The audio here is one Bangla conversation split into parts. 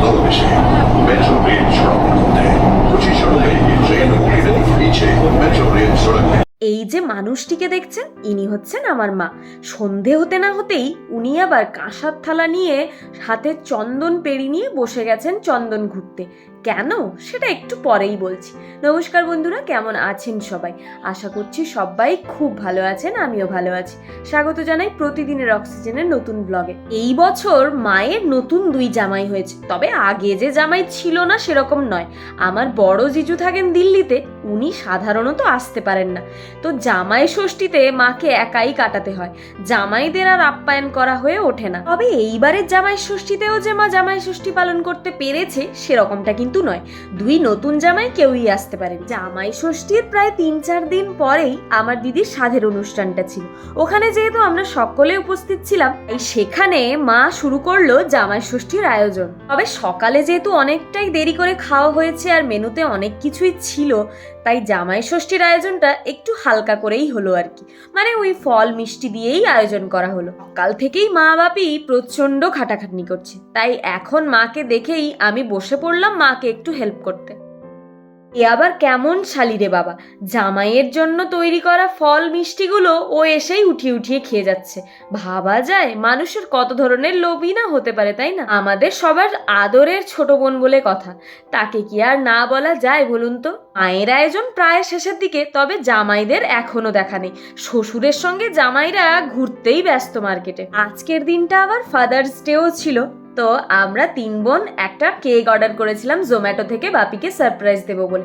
ভালোবেসে মেট্রো রেল সড়কের মধ্যে কুচি সড়কে ট্রেন উড়ে নিচে মেট্রো রেল সড়ক। এই যে মানুষটিকে দেখছেন, ইনি হচ্ছেন আমার মা। সন্ধে হতে না হতেই উনি আবার কাঁসার থালা নিয়ে হাতে চন্দন পেড়ি নিয়ে বসে গেছেন চন্দন ঘুরতে। কেন সেটা একটু পরেই বলছি। নমস্কার বন্ধুরা, কেমন আছেন সবাই? আশা করছি সবাই খুব ভালো আছেন, আমিও ভালো আছি। স্বাগত জানাই প্রতিদিনের অক্সিজেনের নতুন ব্লগে। এই বছর মায়ের নতুন 2 জামাই হয়েছে, তবে আগে যে জামাই ছিল না সেরকম নয়। আমার বড় জিজু থাকেন দিল্লিতে, উনি সাধারণত আসতে পারেন না, তো জামাই ষষ্ঠীতে মাকে একাই কাটাতে হয়। জামাইদের আর আপ্যায়ন করা হয়ে ওঠে না। তবে এইবারের জামাই ষষ্ঠীতেও যে মা জামাই ষষ্ঠী পালন করতে পেরেছে সেরকমটা কিন্তু নয়। 2 নতুন জামাই কেউই আসতে পারেন। জামাই ষষ্ঠীর প্রায় 3-4 দিন পরেই আমার দিদির সাধের অনুষ্ঠানটা ছিল। ওখানে যেহেতু আমরা সকলে উপস্থিত ছিলাম, এই সেখানে মা শুরু করলো জামাই ষষ্ঠীর আয়োজন। তবে সকালে যেহেতু অনেকটাই দেরি করে খাওয়া হয়েছে আর মেনুতে অনেক কিছুই ছিল, তাই জামাই ষষ্ঠীর আয়োজনটা একটু হালকা করেই হলো আর কি। মানে ওই ফল মিষ্টি দিয়েই আয়োজন করা হলো। সকাল থেকেই মা বাপি প্রচন্ড খাটাখাটনি করছে, তাই এখন মাকে দেখেই আমি বসে পড়লাম মাকে একটু হেল্প করতে। এ আবার কেমন শালি রে বাবা, জামাইয়ের জন্য তৈরি করা ফল মিষ্টিগুলো ও এসেই উঠিয়ে উঠিয়ে খেয়ে যাচ্ছে। ভাবা যায় মানুষের কত ধরনের লোভই না হতে পারে, তাই না? আমাদের সবার আদরের ছোট বোন বলে কথা, তাকে কি আর না বলা যায় বলুন তো? মায়ের আয়োজন প্রায় শেষের দিকে, তবে জামাইদের এখনো দেখা নেই। শ্বশুরের সঙ্গে জামাইরা ঘুরতেই ব্যস্ত মার্কেটে। আজকের দিনটা আবার ফাদার্স ডেও ছিল, তো আমরা 3 বোন একটা কেক অর্ডার করেছিলাম জোম্যাটো থেকে বাপিকে সারপ্রাইজ দেবো বলে।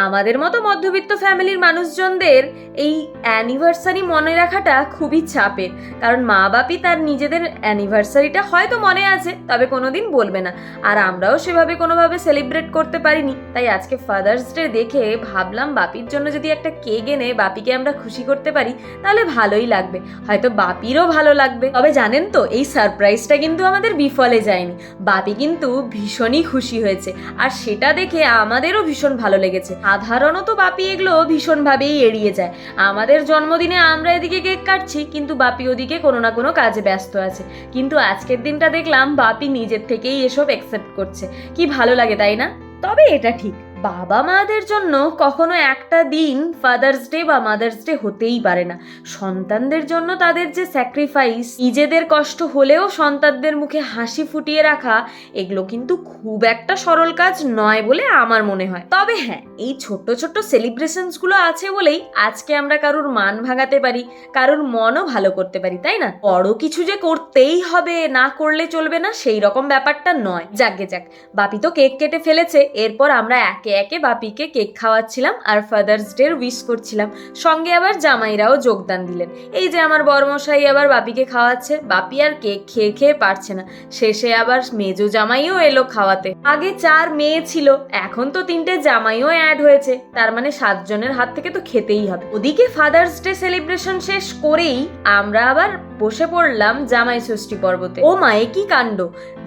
আমাদের মতো মধ্যবিত্ত ফ্যামিলির মানুষজনদের এই অ্যানিভার্সারি মনে রাখাটা খুবই চাপের, কারণ মা বাপি তার নিজেদের অ্যানিভার্সারিটা হয়তো মনে আছে, তবে কোনোদিন বলবে না। আর আমরাও সেভাবে কোনোভাবে সেলিব্রেট করতে পারিনি, তাই আজকে ফাদার্স ডে দেখে ভাবলাম বাপির জন্য যদি একটা কেক এনে বাপিকে আমরা খুশি করতে পারি তাহলে ভালোই লাগবে, হয়তো বাপিরও ভালো লাগবে। তবে জানেন তো, এই সারপ্রাইজটা কিন্তু আমাদের বিফলে যায়নি। বাপি কিন্তু ভীষণই খুশি হয়েছে, আর সেটা দেখে আমাদেরও ভীষণ ভালো লেগেছে। সাধারণত বাপি এগুলো ভীষণভাবেই এড়িয়ে যায়। আমাদের জন্মদিনে আমরা এদিকে কেক কাটছি, কিন্তু বাপি ওদিকে কোনো না কোনো কাজে ব্যস্ত আছে। কিন্তু আজকের দিনটা দেখলাম বাপি নিজের থেকেই এসব অ্যাকসেপ্ট করছে। কি ভালো লাগে, তাই না? তবে এটা ঠিক, বাবা মাদের জন্য কখনো একটা দিন ফাদার্স ডে বা মাদার্স ডে হতেই পারে না। সন্তানদের জন্য তাদের যে স্যাক্রিফাইস, নিজেদের কষ্ট হলেও সন্তানদের মুখে হাসি ফুটিয়ে রাখা, এগুলো কিন্তু খুব একটা সরল কাজ নয় বলে আমার মনে হয়। তবে হ্যাঁ, এই ছোট্ট ছোট্ট সেলিব্রেশনস গুলো আছে বলেই আজকে আমরা কারুর মান ভাঙাতে পারি, কারুর মনও ভালো করতে পারি, তাই না? বড় কিছু যে করতেই হবে, না করলে চলবে না, সেই রকম ব্যাপারটা নয়। যাকে যাক, বাপি তো কেক কেটে ফেলেছে। এরপর আমরা একে একে বাপিকে কেক খাওয়াচ্ছিলাম আর ফাদার্স ডে উইশ করছিলাম। সঙ্গে আবার জামাইরাও যোগদান দিলেন। এই যে আমার বড়মশাই আবার বাপিকে খাওয়াচ্ছে। বাপি আর কেক খেয়ে খেয়ে পারছে না, শেষে আবার মেজো জামাইও এলো খাওয়াতে। আগে 4 মেয়ে ছিল, এখন তো 3টে জামাইও অ্যাড হয়েছে, তার মানে 7 জনের হাত থেকে তো খেতেই হবে। ওদিকে ফাদার্স ডে সেলিব্রেশন শেষ করেই আমরা আবার বসে পড়লাম জামাই ষষ্ঠী পর্বতে। ও মা, এ কি কাণ্ড!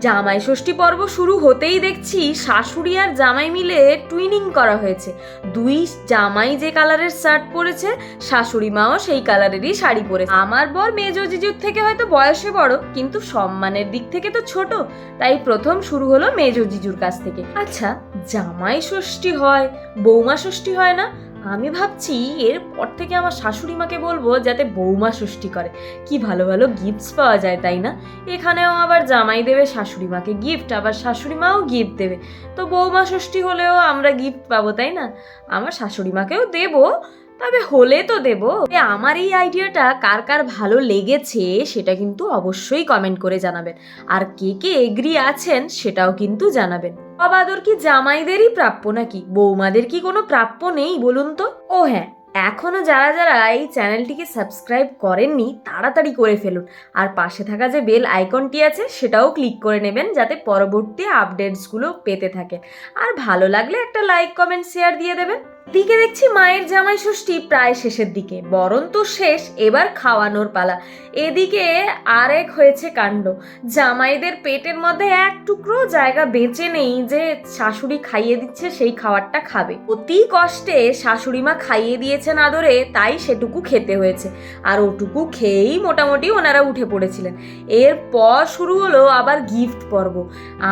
জামাই ষষ্ঠী পর্ব শুরু হতেই দেখছি শাশুড়ি আর জামাই মিলে টুইনিং করা হয়েছে। 2 জামাই যে কালারের শার্ট পরেছে, শাশুড়ি মাও সেই কালারেরই শাড়ি পরেছে। আমার বর মেজো জিজুর থেকে হয়তো বয়সে বড়, কিন্তু সম্মানের দিক থেকে তো ছোট, তাই প্রথম শুরু হলো মেজো জিজুর কাছ থেকে। আচ্ছা, জামাই ষষ্ঠী হয়, বৌমা ষষ্ঠী হয় না? আমি ভাবছি এরপর থেকে আমার শাশুড়ি মাকে বলবো যাতে বৌমা ষষ্ঠী করে। কি ভালো ভালো গিফটস পাওয়া যায়, তাই না? এখানেও আবার জামাই দেবে শাশুড়ি মাকে গিফট, আবার শাশুড়ি মাও গিফট দেবে, তো বৌমা ষষ্ঠী হলেও আমরা গিফট পাবো, তাই না? আমার শাশুড়ি মাকেও দেবো, তবে হলে তো দেবো। আমার এই আইডিয়াটা কার কার ভালো লেগেছে সেটা কিন্তু অবশ্যই কমেন্ট করে জানাবেন, আর কে কে এগ্রি আছেন সেটাও কিন্তু জানাবেন। আদর কি জামাইদেরই প্রাপ্য নাকি বৌমাদের কি কোনো প্রাপ্য নেই বলুন তো? ও হ্যাঁ, এখনো যারা যারা এই চ্যানেলটিকে সাবস্ক্রাইব করেননি তাড়াতাড়ি করে ফেলুন, আর পাশে থাকা যে বেল আইকনটি আছে সেটাও ক্লিক করে নেবেন, যাতে পরবর্তী আপডেটসগুলো পেতে থাকেন। আর ভালো লাগলে একটা লাইক কমেন্ট শেয়ার দিয়ে দেবেন। দিকে দেখছি মায়ের জামাই ষষ্ঠী প্রায় শেষের দিকে, বরণ তো শেষ, এবার খাওয়ানোর পালা। এদিকে আরেক হয়েছে কাণ্ড, জামাইদের পেটের মধ্যে এক টুকরো জায়গা বেঁচে নেই যে শাশুড়ি খাইয়ে দিচ্ছে সেই খাবারটা খাবে। অতি কষ্টে শাশুড়ি মা খাইয়ে দিয়েছেন আদরে, তাই সেটুকু খেতে হয়েছে। আর ওটুকু খেয়েই মোটামুটি ওনারা উঠে পড়েছিলেন। এরপর শুরু হলো আবার গিফট পর্ব।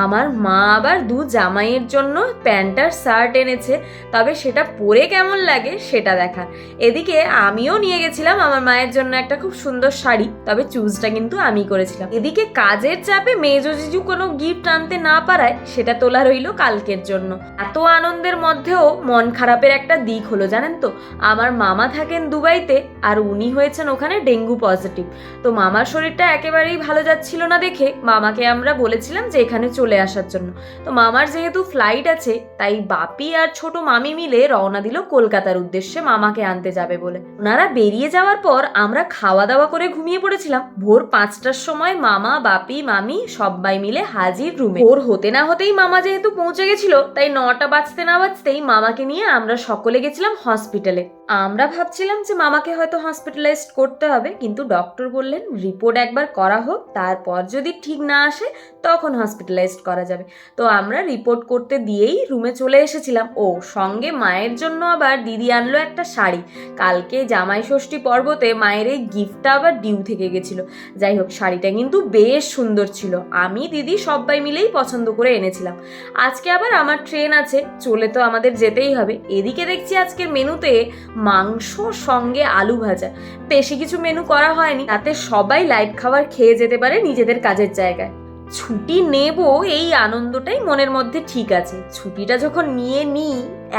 আমার মা আবার দু জামাইয়ের জন্য প্যান্ট আর শার্ট এনেছে, তবে সেটা পরে কেমন লাগে সেটা দেখার। এদিকে আমিও নিয়ে গেছিলাম আমার মায়ের জন্য একটা খুব সুন্দর শাড়ি, তবে চুজটা কিন্তু আমি করেছিলাম। এদিকে কাজের চাপে মেজো জিজু কোনো গিফট আনতে না পারায় সেটা তোলা রইল কালকের জন্য। এত আনন্দের মধ্যেও মন খারাপের একটা দিক হলো জানেন তো, আমার মামা থাকেন দুবাইতে আর উনি হয়েছেন ওখানে ডেঙ্গু পজিটিভ। তো মামার শরীরটা একেবারেই ভালো যাচ্ছিল না দেখে মামাকে আমরা বলেছিলাম যে এখানে চলে আসার জন্য। তো মামার যেহেতু ফ্লাইট আছে, তাই বাপি আর ছোট মামি মিলে রওনা দিল কলকাতার উদ্দেশ্যে মামাকে আনতে যাবে বলে। ওনারা বেরিয়ে যাওয়ার পর আমরা খাওয়া দাওয়া করে ঘুমিয়ে পড়েছিলাম। ভোর 5টার সময় মামা, বাপি, মামি সবাই মিলে হাজির রুমে। ভোর হতে না হতেই মামা যেহেতু পৌঁছে গেছিল, তাই 9টা বাজতে না বাজতেই মামাকে নিয়ে আমরা সকলে গেছিলাম হসপিটালে। আমরা ভাবছিলাম যে মামাকে হয়তো হসপিটালাইজড করতে হবে, কিন্তু ডক্টর বললেন রিপোর্ট একবার করা হোক, তারপর যদি ঠিক না আসে তখন হসপিটালাইজড করা যাবে। তো আমরা রিপোর্ট করতে দিয়েই রুমে চলে এসেছিলাম। ও সঙ্গে মায়ের জন্য আবার দিদি আনলো একটা শাড়ি। কালকে জামাই ষষ্ঠী পর্বতে মায়ের এই গিফটটা আবার ডিউ থেকে গেছিল। যাই হোক, শাড়িটা কিন্তু বেশ সুন্দর ছিল, আমি দিদি সবাই মিলেই পছন্দ করে এনেছিলাম। আজকে আবার আমার ট্রেন আছে, চলে তো আমাদের যেতেই হবে। এদিকে দেখছি আজকের মেনুতে মাংস সঙ্গে আলু ভাজা, বেশি কিছু মেনু করা হয়নি, তাতে সবাই লাইট খাবার খেয়ে যেতে পারে নিজেদের কাজের জায়গায়। ছুটি নেব এই আনন্দটাই মনের মধ্যে ঠিক আছে, ছুটিটা যখন নিয়ে নিই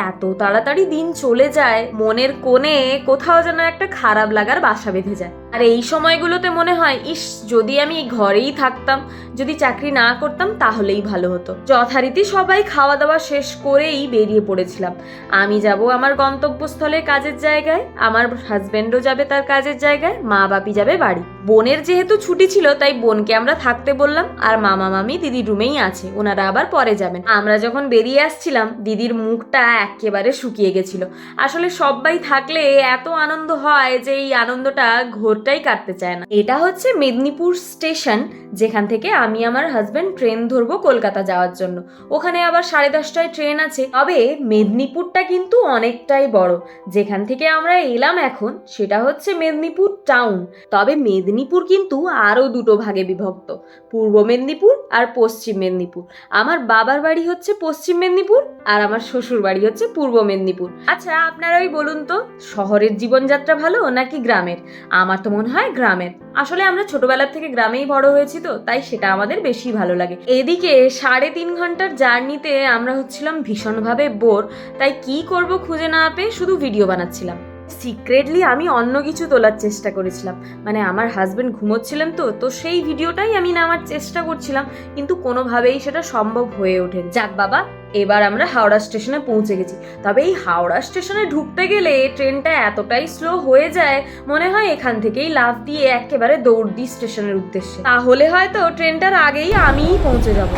এত তাড়াতাড়ি দিন চলে যায়, মনের কোণে কোথাও যেন একটা খারাপ লাগার বাসা বেঁধে যায়। আর এই সময়গুলোতে মনে হয় ইস, যদি আমি ঘরেই থাকতাম, যদি চাকরি না করতাম তাহলেই ভালো হতো। যথারীতি সবাই খাওয়া দাওয়া শেষ করেই বেরিয়ে পড়েছিলাম। আমি যাব আমার গন্তব্যস্থলে কাজের জায়গায়, আমার হাজবেন্ডও যাবে তার কাজের জায়গায়, মা বাপি যাবে বাড়ি। বোনের যেহেতু ছুটি ছিল তাই বোনকে আমরা থাকতে বললাম, আর মামা মামি দিদির রুমেই আছে, ওনারা আবার পরে যাবেন। আমরা যখন বেরিয়ে আসছিলাম দিদির মুখটা একেবারে শুকিয়ে গেছিল। আসলে সবাই থাকলে এত আনন্দ হয় যে এই আনন্দটা ঘোরটাই কাটতে চায় না। এটা হচ্ছে মেদিনীপুর স্টেশন, যেখান থেকে আমি আমার হাজবেন্ড ট্রেন ধরবো কলকাতা যাওয়ার জন্য। ওখানে আবার 10:30টায় ট্রেন আছে। তবে মেদিনীপুরটা কিন্তু অনেকটাই বড়। যেখান থেকে আমরা এলাম এখন সেটা হচ্ছে মেদিনীপুর টাউন। তবে মেদিনীপুর কিন্তু আরো দুটো ভাগে বিভক্ত, পূর্ব মেদিনীপুর আর পশ্চিম মেদিনীপুর। আমার বাবার বাড়ি হচ্ছে পশ্চিম মেদিনীপুর আর আমার শ্বশুর বাড়ি হচ্ছে পূর্ব মেদিনীপুর। আচ্ছা আপনারাই বলুন তো, শহরের জীবনযাত্রা ভালো নাকি গ্রামের? আমার তো মনে হয় গ্রামের। আসলে আমরা ছোটবেলা থেকে গ্রামেই বড় হয়েছি, তো তাই সেটা আমাদের বেশি ভালো লাগে। এদিকে 3.5 ঘন্টার জার্নিতে আমরা হচ্ছিলাম ভীষণভাবে বোর, তাই কি করব খুঁজে না পেয়ে শুধু ভিডিও বানাচ্ছিলাম। সিক্রেটলি আমি অন্য কিছু তোলার চেষ্টা করেছিলাম, মানে আমার হাজবেন্ড ঘুমোচ্ছিলেন তো সেই ভিডিওটাই আমি নেওয়ার চেষ্টা করছিলাম, কিন্তু কোনোভাবেই সেটা সম্ভব হয়ে ওঠেনি। যাক বাবা, এবার আমরা হাওড়া স্টেশনে পৌঁছে গেছি। তবে এই হাওড়া স্টেশনে ঢুকতে গেলে ট্রেনটা এতটাই স্লো হয়ে যায়, মনে হয় এখান থেকেই লাফ দিয়ে একেবারে দৌড় দিই স্টেশনের উদ্দেশ্যে, তাহলে হয়তো ট্রেনটার আগেই আমিই পৌঁছে যাব।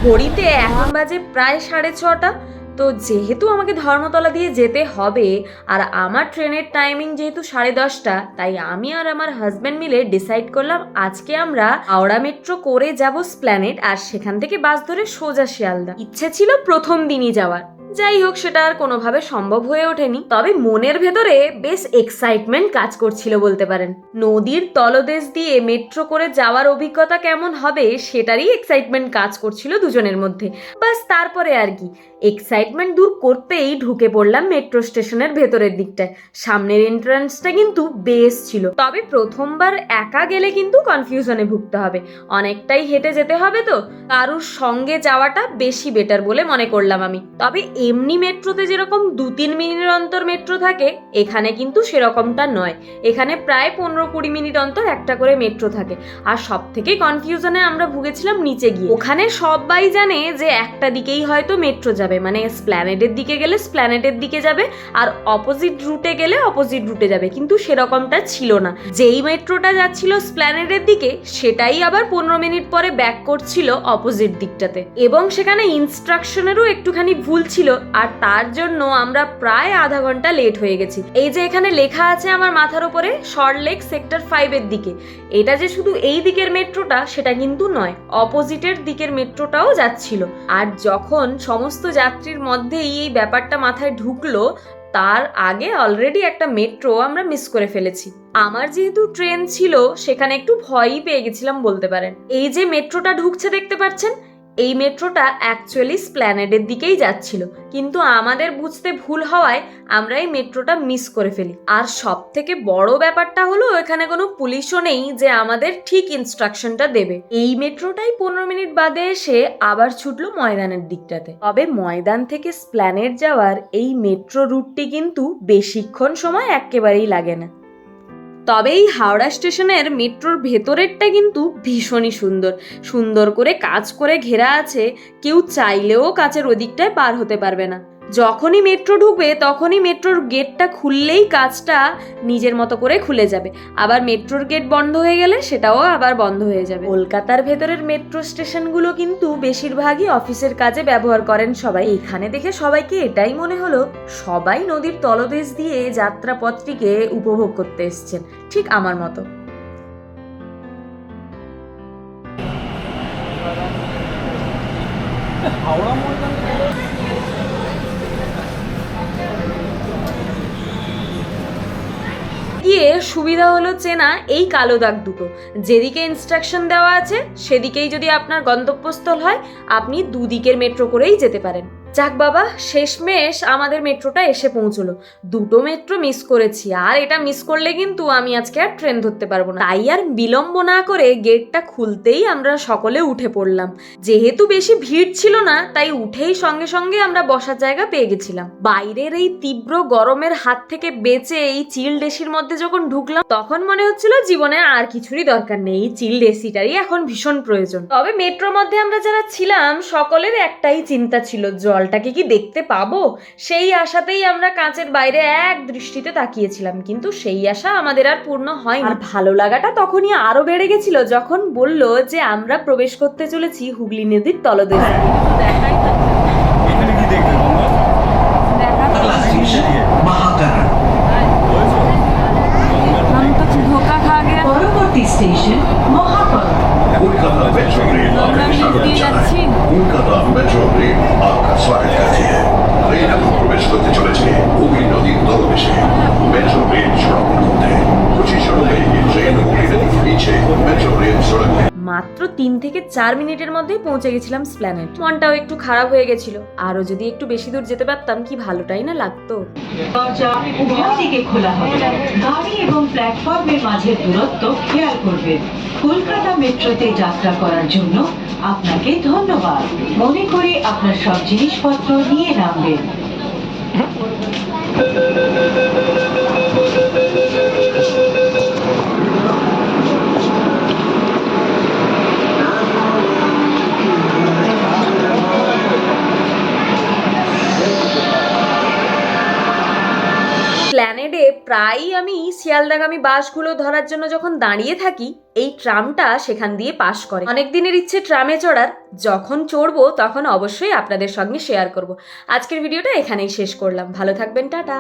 ঘড়িতে এখন বাজে প্রায় 6:30। তো যেহেতু আমাকে ধর্মতলা দিয়ে যেতে হবে আর আমার ট্রেনের টাইমিং যেহেতু 10:30, তাই আমি আর আমার হাজব্যান্ড মিলে ডিসাইড করলাম আজকে আমরা হাওড়া মেট্রো করে যাব স্প্ল্যানেড, আর সেখান থেকে বাস ধরে সোজা শিয়ালদা। ইচ্ছে ছিল প্রথম দিনই যাওয়ার, যাই হোক সেটা আর কোনোভাবে সম্ভব হয়ে ওঠেনি। তবে মনের ভেতরে বেশ এক্সাইটমেন্ট কাজ করছিল বলতে পারেন। নদীর তলদেশ দিয়ে মেট্রো করে যাওয়ার অভিজ্ঞতা কেমন হবে সেটারই এক্সাইটমেন্ট কাজ করছিল দুজনের মধ্যে। বাস তারপরে আর কি, এক্সাইটমেন্ট দূর করতেই ঢুকে পড়লাম মেট্রো স্টেশনের ভেতরের দিকটায়। সামনের এন্ট্রান্সটা কিন্তু বেশ ছিল, তবে প্রথমবার একা গেলে কিন্তু কনফিউশনে ভুগতে হবে, অনেকটাই হেঁটে যেতে হবে, তো কারুর সঙ্গে যাওয়াটা বেশি বেটার বলে মনে করলাম আমি। তবে এমনি মেট্রোতে যেরকম 2-3 মিনিট অন্তর মেট্রো থাকে, এখানে কিন্তু সেরকমটা নয়। এখানে প্রায় 15-20 মিনিট অন্তর একটা করে মেট্রো থাকে। আর সব থেকে কনফিউশনে আমরা ভুগেছিলাম নিচে গিয়ে। ওখানে সবাই জানে যে একটা দিকেই হয়তো মেট্রো যাবে, যাবে, মানে স্প্ল্যানেডের দিকে গেলে স্প্ল্যানেডের দিকে যাবে আর অপোজিট রুটে গেলে অপোজিট রুটে যাবে, কিন্তু সেরকমটা ছিল না। যেই মেট্রোটা যাচ্ছিল স্প্ল্যানেডের দিকে সেটাই আবার 15 মিনিট পরে ব্যাক করছিল অপোজিট দিকটাতে, এবং সেখানে ইনস্ট্রাকশনেরও একটুখানি ভুল ছিল, আর তার জন্য আমরা প্রায় আধা ঘন্টা লেট হয়ে গেছি। এই যে এখানে লেখা আছে আমার মাথার উপরে সল্টলেক সেক্টর 5 এর দিকে, এটা যে শুধু এই দিকের মেট্রোটা সেটা কিন্তু নয়, অপোজিটের দিকের মেট্রোটাও যাচ্ছিল। আর যখন সমস্ত যাত্রীর মধ্যেই এই ব্যাপারটা মাথায় ঢুকলো, তার আগে অলরেডি একটা মেট্রো আমরা মিস করে ফেলেছি। আমার যেহেতু ট্রেন ছিল সেখানে একটু ভয়ই পেয়ে গেছিলাম বলতে পারেন। এই যে মেট্রোটা ঢুকছে দেখতে পাচ্ছেন, এই মেট্রোটা অ্যাকচুয়ালি স্প্ল্যানেডের দিকেই যাচ্ছিল, কিন্তু আমাদের বুঝতে ভুল হওয়ায় আমরা এই মেট্রোটা মিস করে ফেলি। আর সব থেকে বড় ব্যাপারটা হলো এখানে কোনো পুলিশও নেই যে আমাদের ঠিক ইনস্ট্রাকশনটা দেবে। এই মেট্রোটাই 15 মিনিট বাদে এসে আবার ছুটলো ময়দানের দিকটাতে। তবে ময়দান থেকে স্প্ল্যানেড যাওয়ার এই মেট্রো রুটটি কিন্তু বেশিক্ষণ সময় একেবারেই লাগে না। তবে এই হাওড়া স্টেশনের মেট্রোর ভেতরেরটা কিন্তু ভীষণই সুন্দর, সুন্দর করে কাজ করে ঘেরা আছে, কেউ চাইলেও কাচের ওদিকটায় পার হতে পারবে না। যখনই মেট্রো ঢুকবে তখনই মেট্রোর গেটটা খুললেই কাজটা নিজের মতো করে খুলে যাবে, আবার মেট্রোর গেট বন্ধ হয়ে গেলে সেটাও আবার বন্ধ হয়ে যাবে। কলকাতার ভেতরের মেট্রো স্টেশনগুলো কিন্তু বেশিরভাগই অফিসের কাজে ব্যবহার করেন সবাই। এখানে দেখে সবাইকে এটাই মনে হলো সবাই নদীর তলদেশ দিয়ে যাত্রাপথটিকে উপভোগ করতে এসছেন, ঠিক আমার মতো। গিয়ে সুবিধা হলো চেনা এই কালো দাগ দুটো, যেদিকে ইনস্ট্রাকশন দেওয়া আছে সেদিকেই যদি আপনার গন্তব্যস্থল হয় আপনি দুদিকের মেট্রো করেই যেতে পারেন। যাক বাবা, শেষমেশ আমাদের মেট্রোটা এসে পৌঁছলো। দুটো মেট্রো মিস করেছি, আর এটা মিস করলে কিন্তু আমি আজকে আর ট্রেন ধরতে পারবো না। তাই আর বিলম্ব না করে গেটটা খুলতেই আমরা সকলে উঠে পড়লাম। যেহেতু বেশি ভিড় ছিল না তাই উঠেই সঙ্গে সঙ্গে আমরা বসার জায়গা পেয়ে গেছিলাম। বাইরের এই তীব্র গরমের হাত থেকে বেঁচে এই চিল্ড এসির মধ্যে যখন ঢুকলাম তখন মনে হচ্ছিল জীবনে আর কিছুরই দরকার নেই, এই চিল্ড এসিটারই এখন ভীষণ প্রয়োজন। তবে মেট্রোর মধ্যে আমরা যারা ছিলাম সকলের একটাই চিন্তা ছিল, জলটাকে কি দেখতে পাবো। সেই আশাতেই আমরা কাঁচের বাইরে এক দৃষ্টিতে তাকিয়েছিলাম, কিন্তু সেই আশা আমাদের আর পূর্ণ হয়নি। আর ভালো লাগাটা তখনই আরো বেড়ে গেছিল যখন বলল যে আমরা প্রবেশ করতে চলেছি হুগলি নদীর তলদেশে। পরবর্তী স্টেশন মহাপর। কলকাতা মেট্রো রেল আপনাকে স্বাগত জানায়। কলকাতা মেট্রো রেল आपका स्वागत करती है। ट्रेन এখন প্রবেশ করতে চলেছে হুগলি নদীর তলদেশে। मेट्रो रेल सड़क होते कुछ ही क्षणों में ये ट्रेन हुगली नदी के नीचे मेट्रो रेल सड़क মাত্র 3 থেকে 4 মিনিটের মধ্যেই পৌঁছে গেছিলাম স্প্ল্যানেড। মনটাও একটু খারাপ হয়ে গেছিল, আরো যদি একটু বেশি দূর যেতে পারতাম কি ভালোটাই না লাগতো। দরজা উভয় দিকে খোলা হবে, গাড়ি এবং প্ল্যাটফর্মের মাঝের দূরত্ব খেয়াল করবেন। কলকাতা মেট্রোতে যাত্রা করার জন্য আপনাকে ধন্যবাদ। মনে করে আপনার সব জিনিসপত্র নিয়ে নামবেন। প্ল্যানেডে প্রায়ই আমি শিয়ালদাগামী বাসগুলো ধরার জন্য যখন দাঁড়িয়ে থাকি এই ট্রামটা সেখান দিয়ে পাস করে। অনেক দিনের ইচ্ছে ট্রামে চড়ার, যখন চড়বো তখন অবশ্যই আপনাদের সঙ্গে শেয়ার করব। আজকের ভিডিওটা এখানেই শেষ করলাম, ভালো থাকবেন, টাটা।